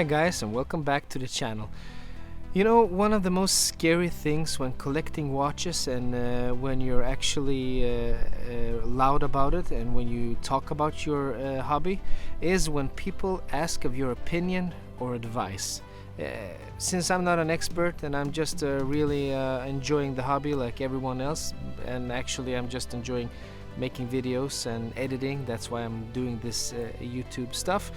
Hi guys, and welcome back to the channel. You know, one of the most scary things when collecting watches and when you're actually loud about it and when you talk about your hobby is when people ask of your opinion or advice. Since I'm not an expert and I'm just really enjoying the hobby like everyone else, and actually I'm just enjoying making videos and editing, that's why I'm doing this YouTube stuff.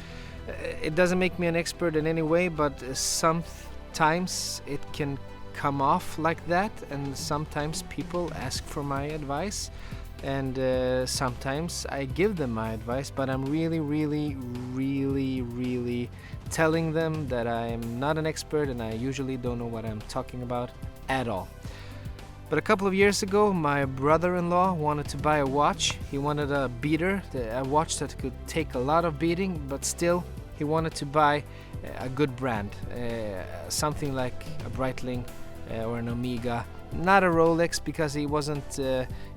It doesn't make me an expert in any way, but sometimes it can come off like that, and sometimes people ask for my advice, and sometimes I give them my advice, but I'm really telling them that I'm not an expert and I usually don't know what I'm talking about at all. But a couple of years ago, my brother-in-law wanted to buy a watch. He wanted a beater, a watch that could take a lot of beating, but still he wanted to buy a good brand, something like a Breitling or an Omega, not a Rolex, because he wasn't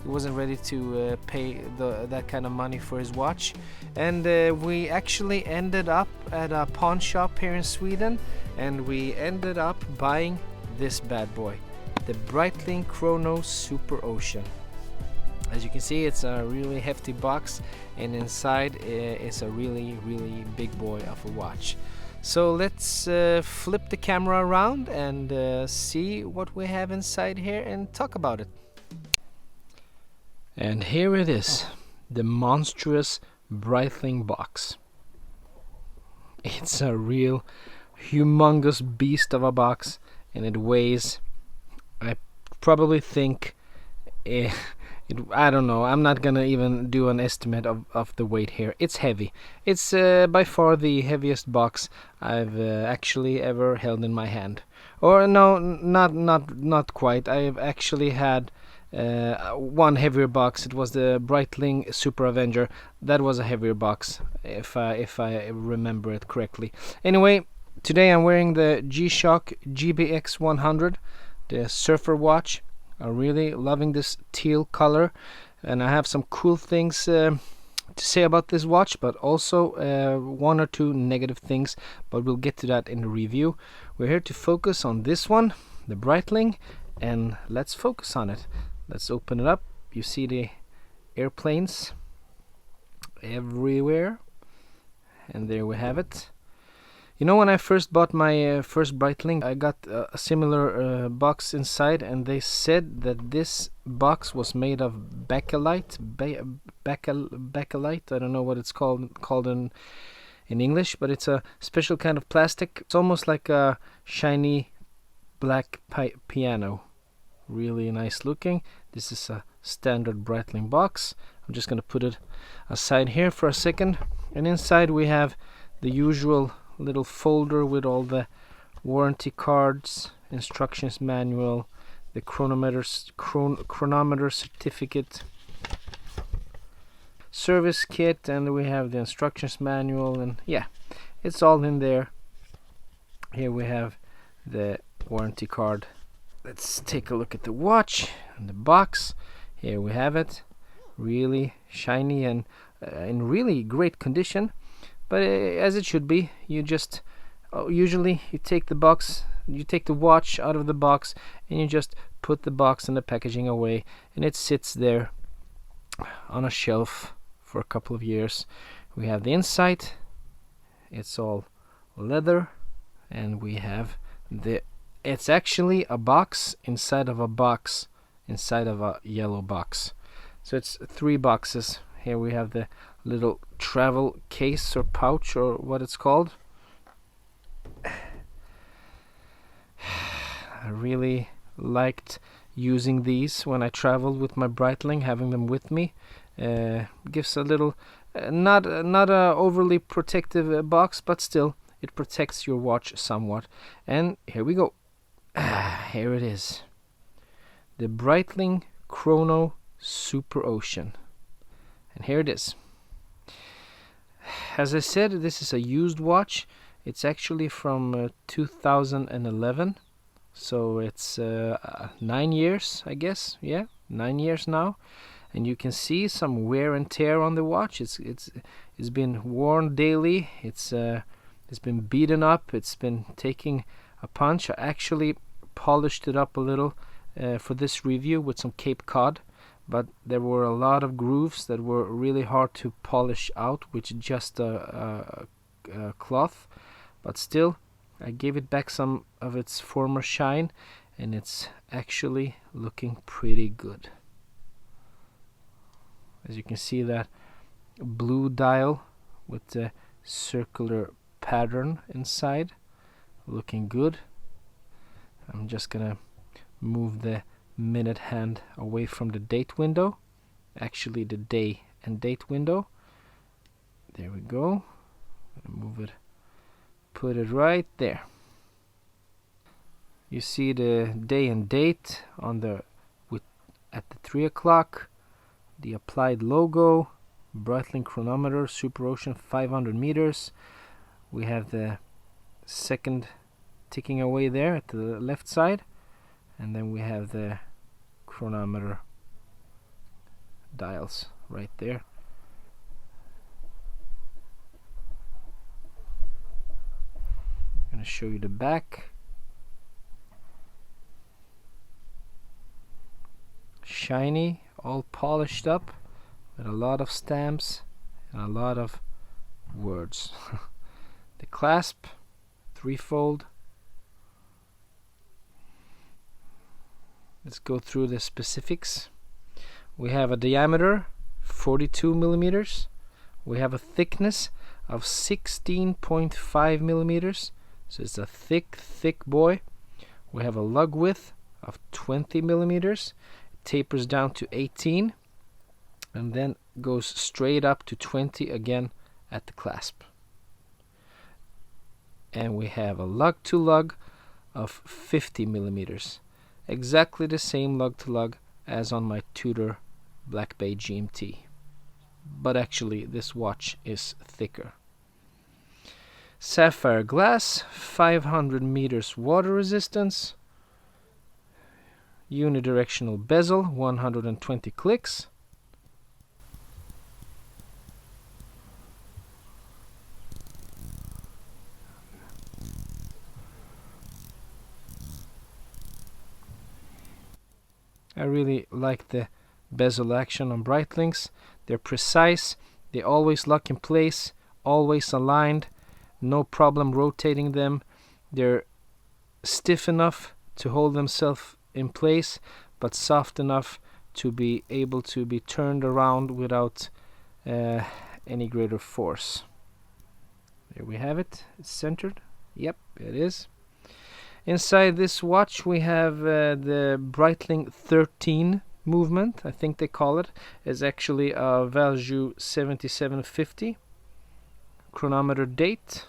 ready to pay that kind of money for his watch. And we actually ended up at a pawn shop here in Sweden, and we ended up buying this bad boy, the Breitling Chrono Super Ocean. As you can see, it's a really hefty box, and inside is a really big boy of a watch. So let's flip the camera around and see what we have inside here and talk about it. And here it is, the monstrous Breitling box. It's a real humongous beast of a box, and it weighs, I probably think, I don't know, I'm not gonna even do an estimate of the weight here. It's heavy. It's by far the heaviest box I've actually ever held in my hand. Or no, not quite. I've actually had one heavier box. It was the Breitling Super Avenger. That was a heavier box, if I remember it correctly. Anyway, today I'm wearing the G-Shock GBX 100, the surfer watch. I'm really loving this teal color, and I have some cool things to say about this watch, but also one or two negative things, but we'll get to that in the review. We're here to focus on this one, the Breitling, and let's focus on it. Let's open it up. You see the airplanes everywhere, and there we have it. You know, when I first bought my first Breitling, I got a similar box inside, and they said that this box was made of bakelite. Bakelite, I don't know what it's called in English, but it's a special kind of plastic. It's almost like a shiny black piano. Really nice looking. This is a standard Breitling box. I'm just going to put it aside here for a second. And inside we have the usual little folder with all the warranty cards, instructions manual, the chronometer certificate, service kit, and we have the instructions manual, and yeah, it's all in there. Here we have the warranty card. Let's take a look at the watch and the box. Here we have it, really shiny and in really great condition. But as it should be, you just usually you take the watch out of the box, and you just put the box and the packaging away, and it sits there on a shelf for a couple of years. We have the inside. It's all leather, and we have it's actually a box inside of a box inside of a yellow box. So it's 3 boxes. Here we have the little travel case or pouch or what it's called. I really liked using these when I traveled with my Breitling, having them with me. Gives a little, not a overly protective box, but still it protects your watch somewhat. And here we go. Here it is. The Breitling Chrono Super Ocean. And here it is. As I said, this is a used watch. It's actually from 2011, so it's 9 years, I guess. Yeah, 9 years now, and you can see some wear and tear on the watch. It's been worn daily. It's It's been beaten up. It's been taking a punch. I actually polished it up a little for this review with some Cape Cod, but there were a lot of grooves that were really hard to polish out with just a cloth. But still, I gave it back some of its former shine, and it's actually looking pretty good. As you can see, that blue dial with the circular pattern inside, looking good. I'm just gonna move the minute hand away from the date window, actually the day and date window. There we go. Move it, put it right there. You see the day and date on the at the 3 o'clock, the applied logo, Breitling chronometer, Super Ocean 500 meters. We have the second ticking away there at the left side, and then we have the chronometer dials right there. I'm going to show you the back. Shiny, all polished up, with a lot of stamps and a lot of words. The clasp, threefold. Let's go through the specifics. We have a diameter 42 millimeters. We have a thickness of 16.5 millimeters. So it's a thick boy. We have a lug width of 20 millimeters. It tapers down to 18 and then goes straight up to 20 again at the clasp. And we have a lug to lug of 50 millimeters. Exactly the same lug to lug as on my Tudor Black Bay GMT. But actually this watch is thicker. Sapphire glass, 500 meters water resistance. Unidirectional bezel, 120 clicks. I really like the bezel action on Breitlings. They're precise, they always lock in place, always aligned, no problem rotating them. They're stiff enough to hold themselves in place, but soft enough to be able to be turned around without any greater force. There we have it. It's centered. Yep, it is. Inside this watch we have the Breitling 13 movement, I think they call it. Is actually a Valjoux 7750. Chronometer date,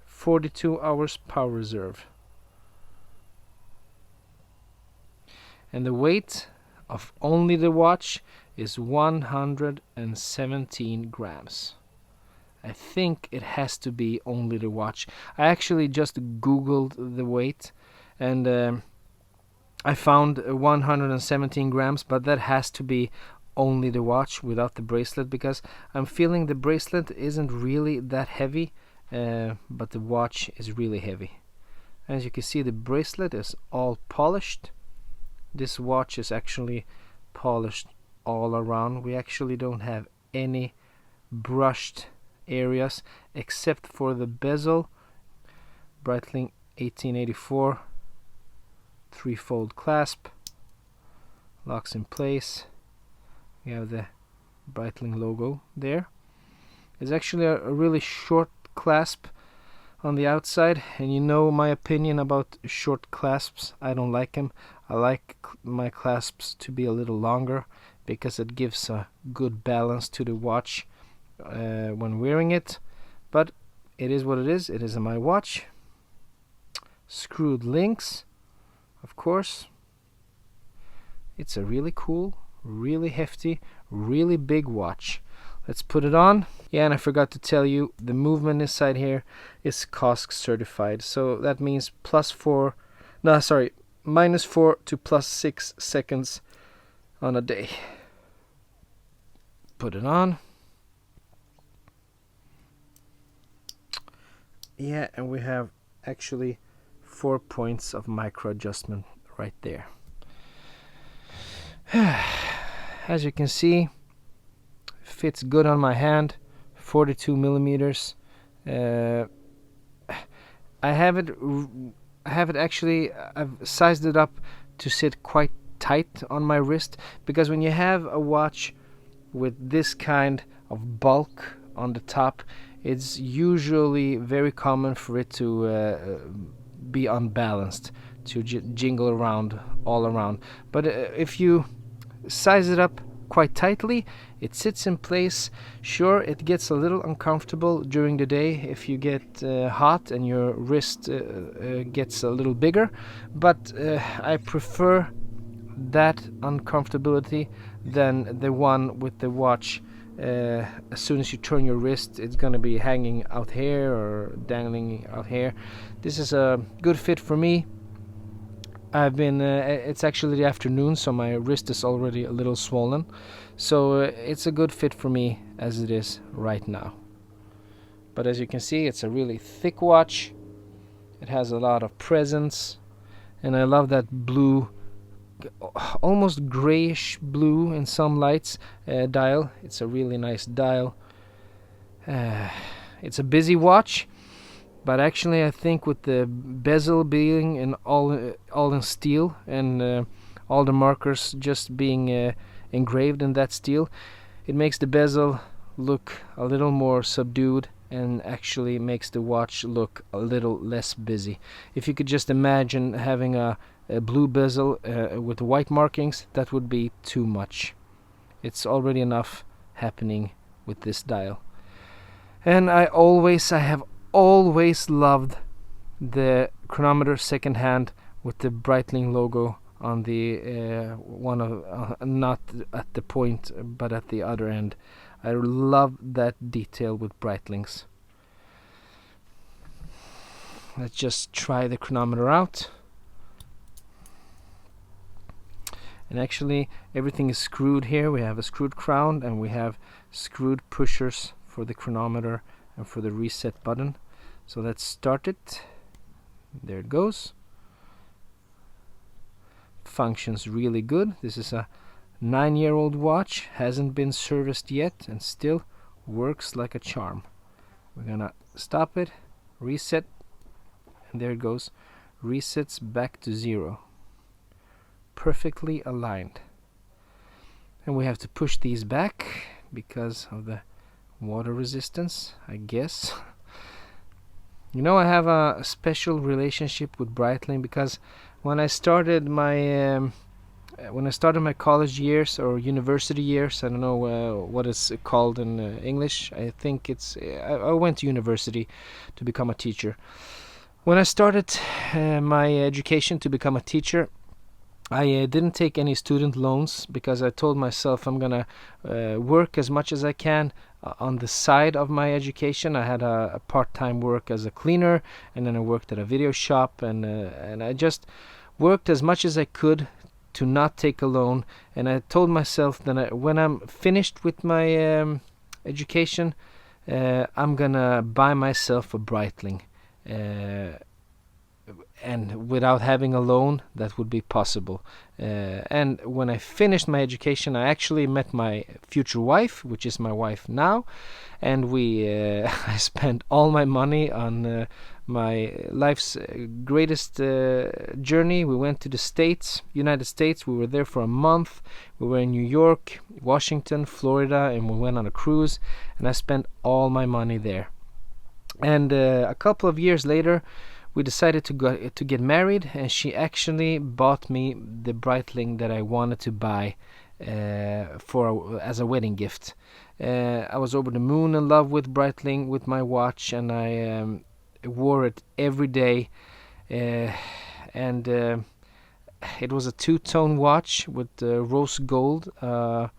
42 hours power reserve. And the weight of only the watch is 117 grams. I think it has to be only the watch. I actually just googled the weight and I found 117 grams, but that has to be only the watch without the bracelet, because I'm feeling the bracelet isn't really that heavy, but the watch is really heavy. As you can see, the bracelet is all polished. This watch is actually polished all around. We actually don't have any brushed areas except for the bezel. Breitling 1884, threefold clasp, locks in place. We have the Breitling logo there. It's actually a really short clasp on the outside, and you know my opinion about short clasps. I don't like them. I like my clasps to be a little longer because it gives a good balance to the watch when wearing it. But it is what it is. It is my watch. Screwed links, of course. It's a really cool, really hefty, really big watch. Let's put it on. Yeah, and I forgot to tell you, the movement inside here is COSC certified. So that means -4 to +6 seconds on a day. Put it on. Yeah, and we have actually 4 points of micro adjustment right there. As you can see, fits good on my hand, 42 millimeters. Uh, I have it. Actually. I've sized it up to sit quite tight on my wrist, because when you have a watch with this kind of bulk on the top, it's usually very common for it to be unbalanced, to jingle around all around. But if you size it up quite tightly, it sits in place. Sure, it gets a little uncomfortable during the day if you get hot and your wrist gets a little bigger, but I prefer that uncomfortability than the one with the watch. As soon as you turn your wrist, it's gonna be hanging out here or dangling out here. This is a good fit for me. I've been. It's actually the afternoon, so my wrist is already a little swollen. So it's a good fit for me as it is right now. But as you can see, it's a really thick watch. It has a lot of presence, and I love that blue, almost grayish blue in some lights dial. It's a really nice dial. It's a busy watch. But actually, I think with the bezel being in all in steel, and all the markers just being engraved in that steel, it makes the bezel look a little more subdued and actually makes the watch look a little less busy. If you could just imagine having a blue bezel with white markings, that would be too much. It's already enough happening with this dial. And I have always loved the chronometer second hand with the Breitling logo on the one of not at the point but at the other end. I love that detail with Breitlings. Let's just try the chronometer out. And actually everything is screwed here. We have a screwed crown and we have screwed pushers for the chronometer and for the reset button. So let's start it. There it goes. Functions really good. This is a 9-year-old watch, hasn't been serviced yet, and still works like a charm. We're gonna stop it, reset, and there it goes. Resets back to 0. Perfectly aligned. And we have to push these back because of the water resistance, I guess. You know, I have a special relationship with Breitling because when I started my college years or university years, I don't know what it's called in English. I think I went to university to become a teacher. When I started my education to become a teacher, I didn't take any student loans because I told myself I'm gonna work as much as I can on the side of my education. I had a part-time work as a cleaner, and then I worked at a video shop, and I just worked as much as I could to not take a loan. And I told myself that when I'm finished with my education, I'm gonna buy myself a Breitling. And without having a loan, that would be possible. And when I finished my education, I actually met my future wife, which is my wife now, and I spent all my money on my life's greatest journey. We went to the United States. We were there for a month. We were in New York, Washington, Florida, and we went on a cruise, and I spent all my money there. And a couple of years later, we decided to get married, and she actually bought me the Breitling that I wanted to buy as a wedding gift. I was over the moon in love with Breitling, with my watch, and I wore it every day. And it was a two-tone watch with rose gold, a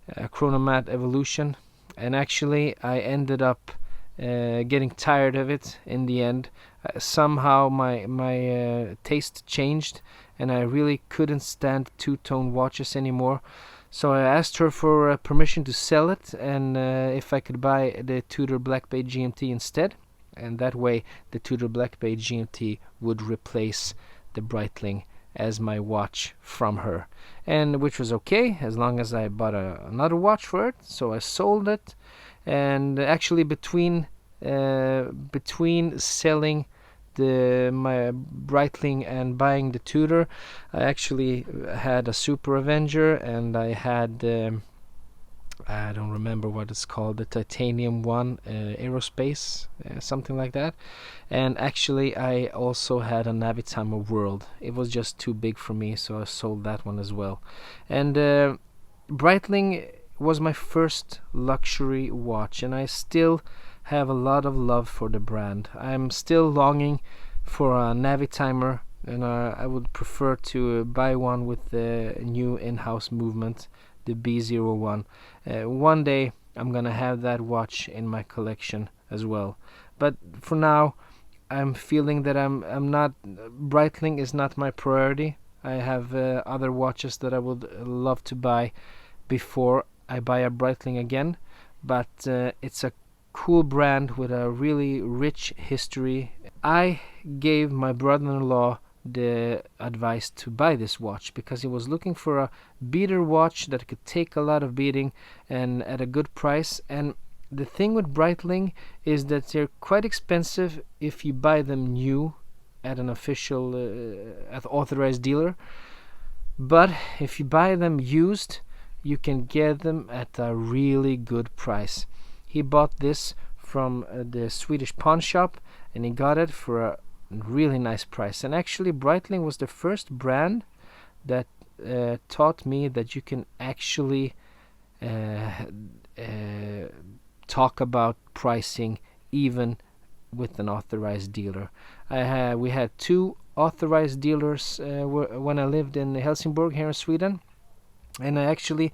Chronomat Evolution, and actually I ended up getting tired of it in the end. Somehow my taste changed, and I really couldn't stand two-tone watches anymore. So I asked her for permission to sell it, and if I could buy the Tudor Black Bay GMT instead. and that way the Tudor Black Bay GMT would replace the Breitling as my watch from her, and which was okay as long as I bought another watch for it. So I sold it, and actually between selling my Breitling and buying the Tudor, I actually had a Super Avenger, and I had I don't remember what it's called, the titanium one, aerospace, something like that. And actually I also had a Navitimer World. It was just too big for me, so I sold that one as well. And Breitling was my first luxury watch, and I still have a lot of love for the brand. I'm still longing for a Navitimer, and I would prefer to buy one with the new in-house movement, the B01. One day I'm gonna have that watch in my collection as well. But for now, I'm feeling that I'm not. Breitling is not my priority. I have other watches that I would love to buy before I buy a Breitling again. But it's a cool brand with a really rich history. I gave my brother-in-law the advice to buy this watch because he was looking for a beater watch that could take a lot of beating and at a good price. And the thing with Breitling is that they're quite expensive if you buy them new at an official at authorized dealer, but if you buy them used, you can get them at a really good price. He bought this from the Swedish pawn shop, and he got it for a really nice price. And actually Breitling was the first brand that taught me that you can actually talk about pricing even with an authorized dealer. We had 2 authorized dealers when I lived in Helsingborg here in Sweden, and I actually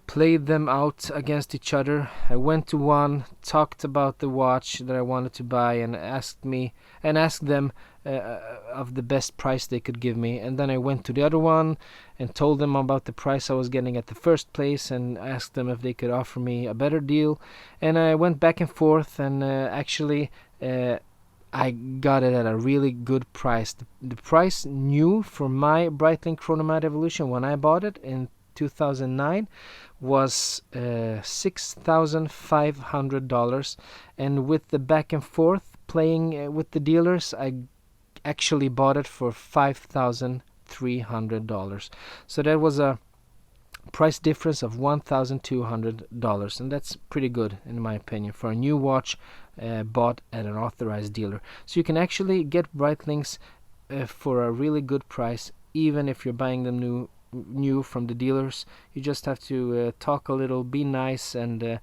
played them out against each other. I went to one, talked about the watch that I wanted to buy, and asked them of the best price they could give me. And then I went to the other one and told them about the price I was getting at the first place, and asked them if they could offer me a better deal. And I went back and forth, and actually I got it at a really good price. The price new for my Breitling Chronomat Evolution when I bought it in 2009 was $6,500, and with the back and forth playing with the dealers, I actually bought it for $5,300. So that was a price difference of $1,200, and that's pretty good in my opinion for a new watch bought at an authorized dealer. So you can actually get Breitlings for a really good price, even if you're buying them new from the dealers. You just have to talk a little, be nice, and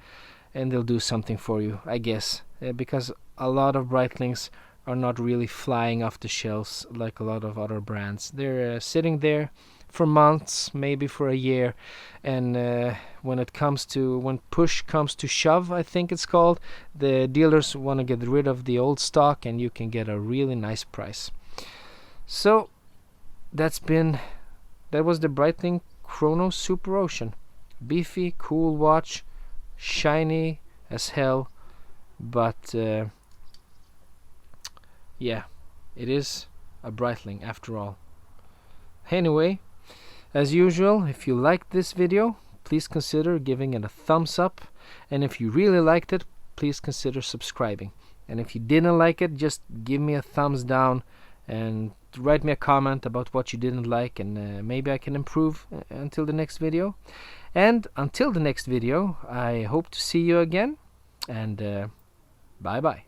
they'll do something for you, I guess, because a lot of Breitlings are not really flying off the shelves like a lot of other brands. They're sitting there for months, maybe for a year, and when push comes to shove, I think it's called, the dealers want to get rid of the old stock, and you can get a really nice price. So that was the Breitling Chrono Super Ocean. Beefy, cool watch, shiny as hell, but yeah, it is a Breitling after all. Anyway, as usual, if you liked this video, please consider giving it a thumbs up, and if you really liked it, please consider subscribing. And if you didn't like it, just give me a thumbs down and write me a comment about what you didn't like, and maybe I can improve until the next video. And until the next video, I hope to see you again, and bye bye.